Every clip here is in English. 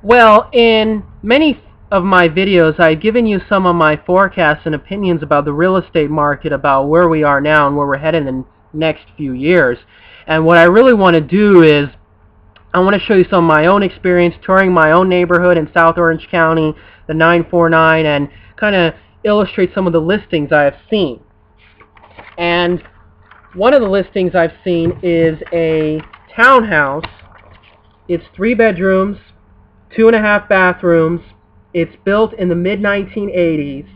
Well, in many of my videos, I've given you some of my forecasts and opinions about the real estate market, about where we are now and where we're headed in the next few years. And what I really want to do is I want to show you some of my own experience touring my own neighborhood in South Orange County, the 949, and kind of illustrate some of the listings I have seen. And one of the listings I've seen is a townhouse. It's 3 bedrooms, 2.5 bathrooms. It's built in the mid-1980s.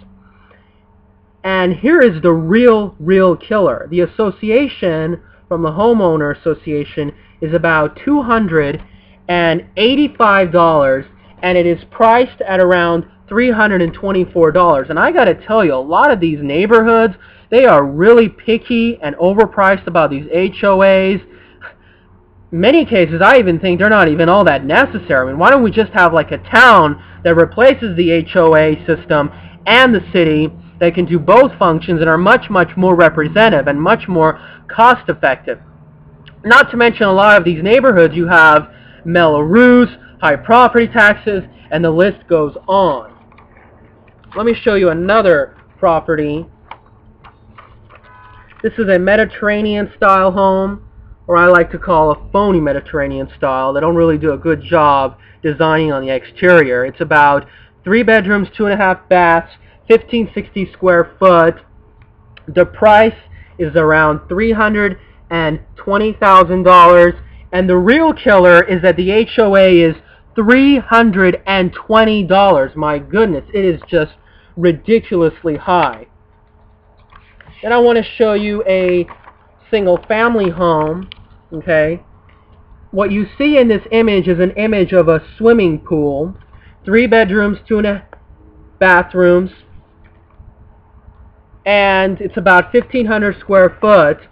And here is the real killer. The association from the Homeowners Association is about $285, and it is priced at around $324. And I got to tell you, a lot of these neighborhoods, they are really picky and overpriced about these HOAs. In many cases, I even think they're not even all that necessary. I mean, why don't we just have like a town that replaces the HOA system and the city that can do both functions and are much more representative and much more cost effective. Not to mention, a lot of these neighborhoods, you have mellow roofs, high property taxes, and the list goes on. Let me show you another property. This is a Mediterranean style home, or I like to call a phony Mediterranean style. They don't really do a good job designing on the exterior. It's about 3 bedrooms, 2.5 baths, 1560 square foot. The price is around $320,000, and the real killer is that the HOA is $320. My goodness, it is just ridiculously high. Then I want to show you a single family home. Okay, what you see in this image is an image of a swimming pool, 3 bedrooms, 2.5 bathrooms, and it's about 1,500 square foot.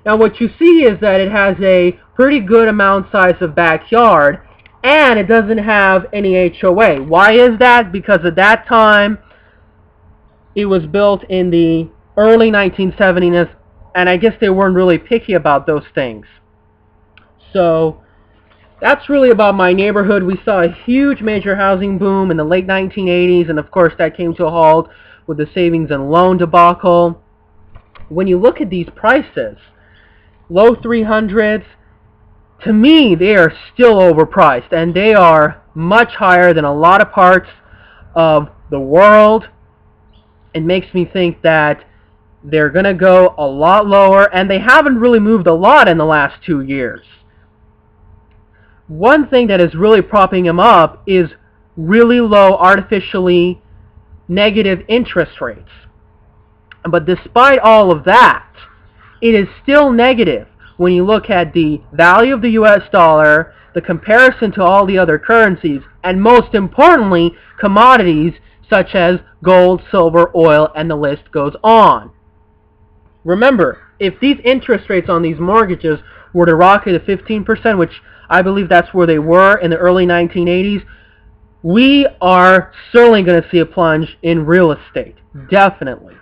Now what you see is that it has a pretty good amount size of backyard, and it doesn't have any HOA. Why is that? Because at that time it was built in the early 1970s, and I guess they weren't really picky about those things. So that's really about my neighborhood. We saw a huge major housing boom in the late 1980s, and of course that came to a halt with the savings and loan debacle. When you look at these prices, low 300s, to me they are still overpriced, and they are much higher than a lot of parts of the world. It makes me think that they're going to go a lot lower, and they haven't really moved a lot in the last 2 years. One thing that is really propping them up is really low, artificially negative interest rates. But despite all of that, it is still negative when you look at the value of the US dollar, the comparison to all the other currencies, and most importantly, commodities such as gold, silver, oil, and the list goes on. Remember, if these interest rates on these mortgages were to rocket to 15%, which I believe that's where they were in the early 1980s, we are certainly going to see a plunge in real estate, definitely.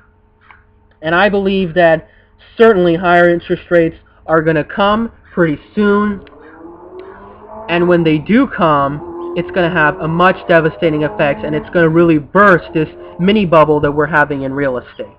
And I believe that certainly higher interest rates are going to come pretty soon, and when they do come, it's going to have a much devastating effect, and it's going to really burst this mini bubble that we're having in real estate.